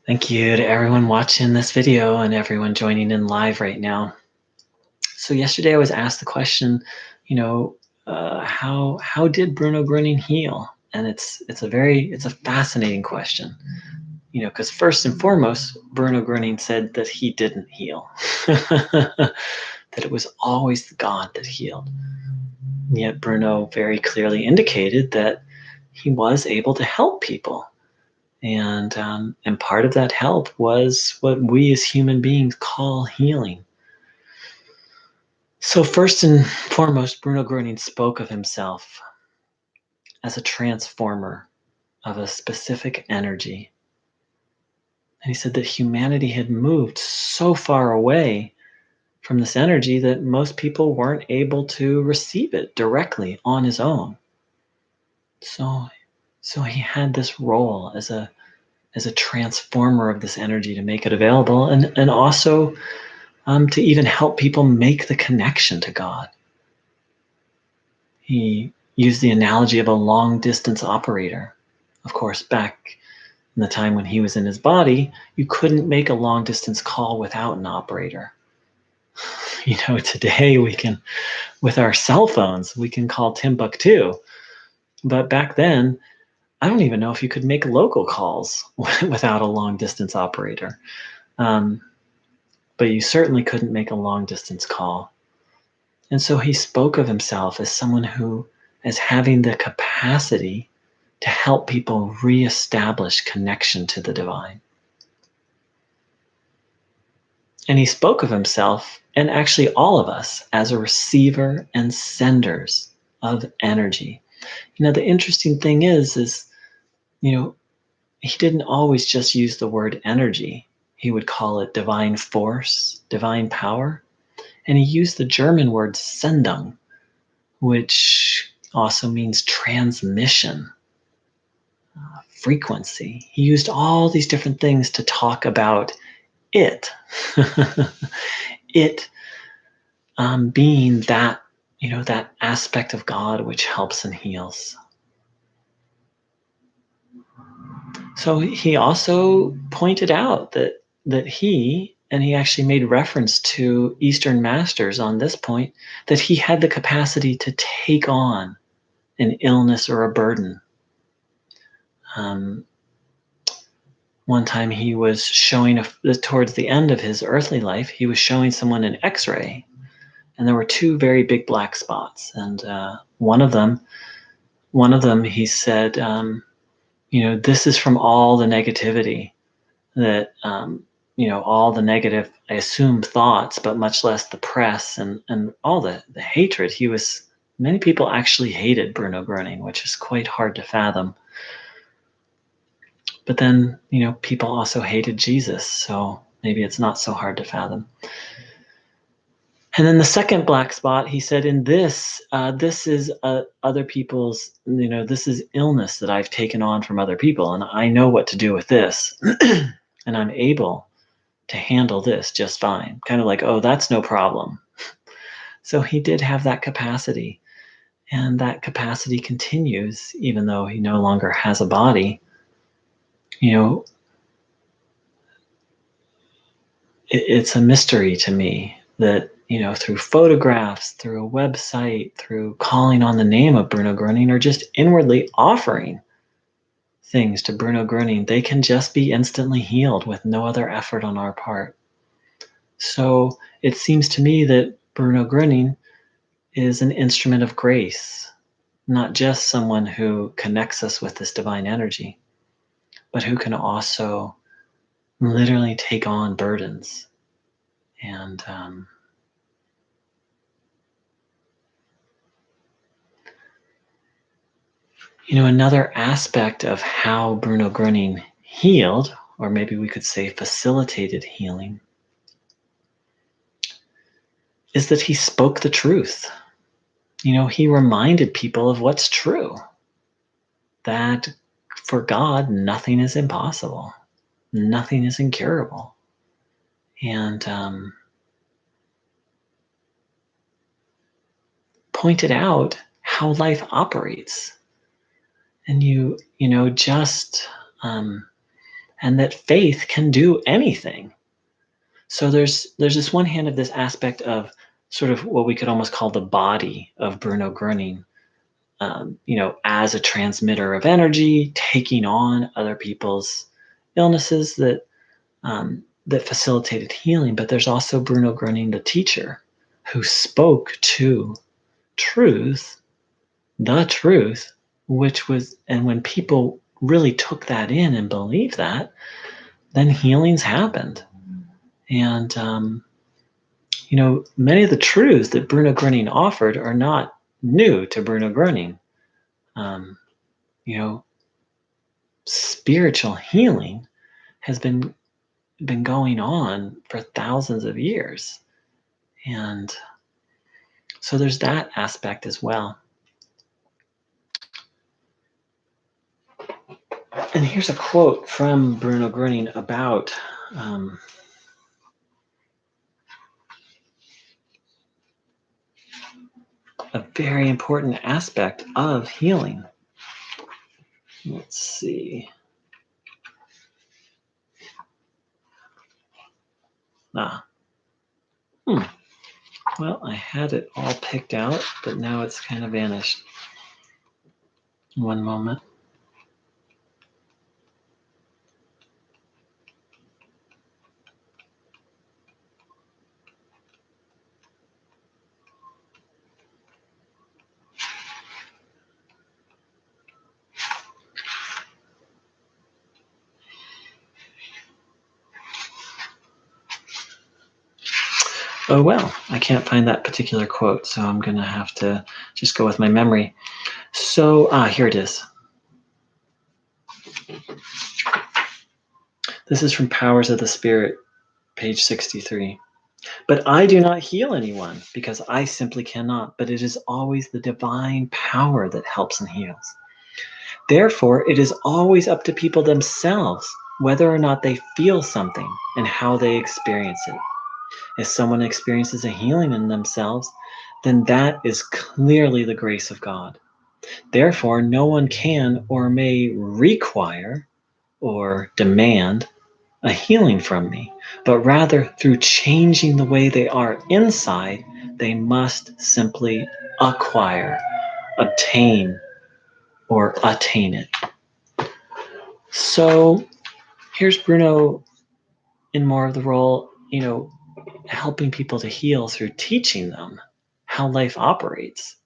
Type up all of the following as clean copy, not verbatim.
Thank you to everyone watching this video and everyone joining in live right now. So yesterday I was asked the question, how did Bruno Groening heal? And it's a fascinating question, because first and foremost, Bruno Groening said that he didn't heal, that it was always God that healed. And yet Bruno very clearly indicated that he was able to help people. And part of that help was what we as human beings call healing. So first and foremost, Bruno Groening spoke of himself as a transformer of a specific energy. And he said that humanity had moved so far away from this energy that most people weren't able to receive it directly on his own. So he had this role as a transformer of this energy to make it available, and also to even help people make the connection to God. He used the analogy of a long distance operator. Of course, back in the time when he was in his body, you couldn't make a long distance call without an operator. Today we can, with our cell phones, we can call Timbuktu. But back then, I don't even know if you could make local calls without a long distance operator. But you certainly couldn't make a long distance call. And so he spoke of himself as someone who, as having the capacity to help people reestablish connection to the divine. And he spoke of himself, and actually all of us, as a receiver and senders of energy. The interesting thing is, he didn't always just use the word energy. He would call it divine force, divine power. And he used the German word Sendung, which also means transmission, frequency. He used all these different things to talk about it. It being that, that aspect of God which helps and heals. So he also pointed out that he actually made reference to Eastern masters on this point, that he had the capacity to take on an illness or a burden. One time he was showing, towards the end of his earthly life, he was showing someone an x-ray, and there were two very big black spots. And one of them, he said, this is from all the negativity that, all the negative, I assume, thoughts, but much less the press and all the hatred. Many people actually hated Bruno Groening, which is quite hard to fathom. But then, people also hated Jesus, so maybe it's not so hard to fathom. And then the second black spot, he said, in this is other people's, this is illness that I've taken on from other people, and I know what to do with this, and I'm able to handle this just fine. Kind of like, oh, that's no problem. So he did have that capacity, and that capacity continues, even though he no longer has a body. It's a mystery to me that, through photographs, through a website, through calling on the name of Bruno Groening, or just inwardly offering things to Bruno Groening, they can just be instantly healed with no other effort on our part. So it seems to me that Bruno Groening is an instrument of grace, not just someone who connects us with this divine energy, but who can also literally take on burdens. And another aspect of how Bruno Groening healed, or maybe we could say facilitated healing, is that he spoke the truth. He reminded people of what's true, that for God, nothing is impossible, nothing is incurable. And pointed out how life operates. And just and that faith can do anything. So there's this one hand of this aspect of sort of what we could almost call the body of Bruno Groening, as a transmitter of energy, taking on other people's illnesses that facilitated healing. But there's also Bruno Groening, the teacher, who spoke to truth, the truth, and when people really took that in and believed that, then healings happened. And, many of the truths that Bruno Groening offered are not new to Bruno Groening. Um, you know, Spiritual healing has been going on for thousands of years. And so there's that aspect as well. And here's a quote from Bruno Groening about a very important aspect of healing. Let's see. Well, I had it all picked out, but now it's kind of vanished. One moment. Oh, well, I can't find that particular quote, so I'm going to have to just go with my memory. So, here it is. This is from Powers of the Spirit, page 63. But I do not heal anyone because I simply cannot, but it is always the divine power that helps and heals. Therefore, it is always up to people themselves whether or not they feel something and how they experience it. If someone experiences a healing in themselves, then that is clearly the grace of God. Therefore, no one can or may require or demand a healing from me, but rather through changing the way they are inside, they must simply acquire, obtain, or attain it. So here's Bruno in more of the role, helping people to heal through teaching them how life operates.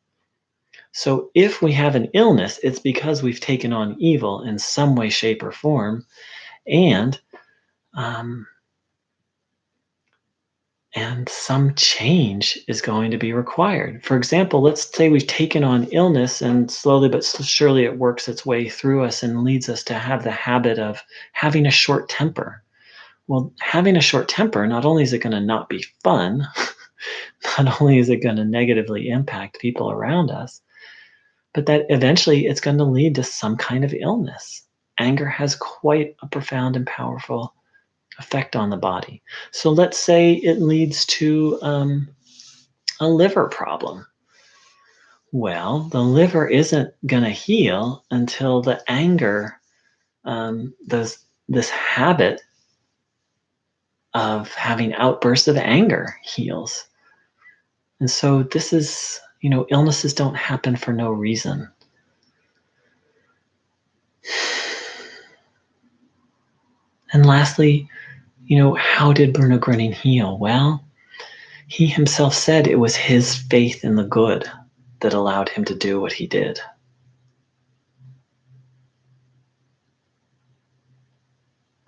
So if we have an illness, it's because we've taken on evil in some way, shape, or form, and some change is going to be required. For example, let's say we've taken on illness and slowly but surely it works its way through us and leads us to have the habit of having a short temper. Well, having a short temper, not only is it going to not be fun, not only is it going to negatively impact people around us, but that eventually it's going to lead to some kind of illness. Anger has quite a profound and powerful effect on the body. So let's say it leads to a liver problem. Well, the liver isn't going to heal until the anger, this habit of having outbursts of anger heals. And so this is, illnesses don't happen for no reason. And lastly, how did Bruno Groening heal? Well, he himself said it was his faith in the good that allowed him to do what he did.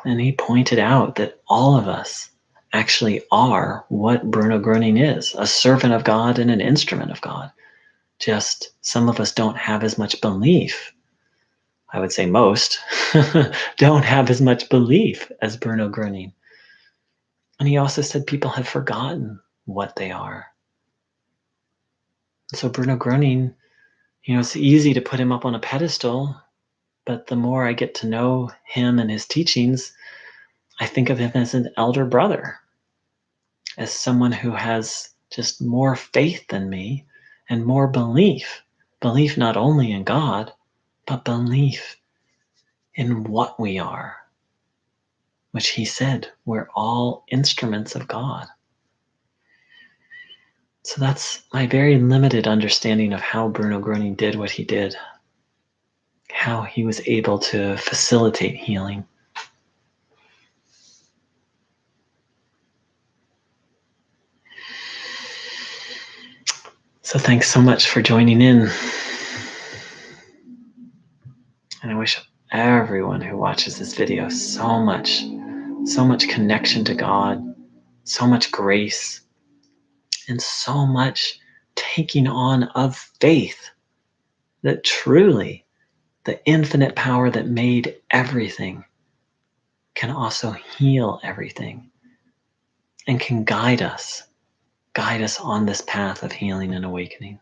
And he pointed out that all of us actually are what Bruno Groening is, a servant of God and an instrument of God. Just some of us don't have as much belief. I would say most don't have as much belief as Bruno Groening. And he also said people have forgotten what they are. So Bruno Groening, it's easy to put him up on a pedestal, but the more I get to know him and his teachings, I think of him as an elder brother, as someone who has just more faith than me and more belief. Belief not only in God, but belief in what we are. which he said we're all instruments of God. So that's my very limited understanding of how Bruno Groening did what he did, how he was able to facilitate healing. So thanks so much for joining in. And I wish everyone who watches this video so much connection to God, so much grace, and so much taking on of faith that truly the infinite power that made everything can also heal everything and can guide us on this path of healing and awakening.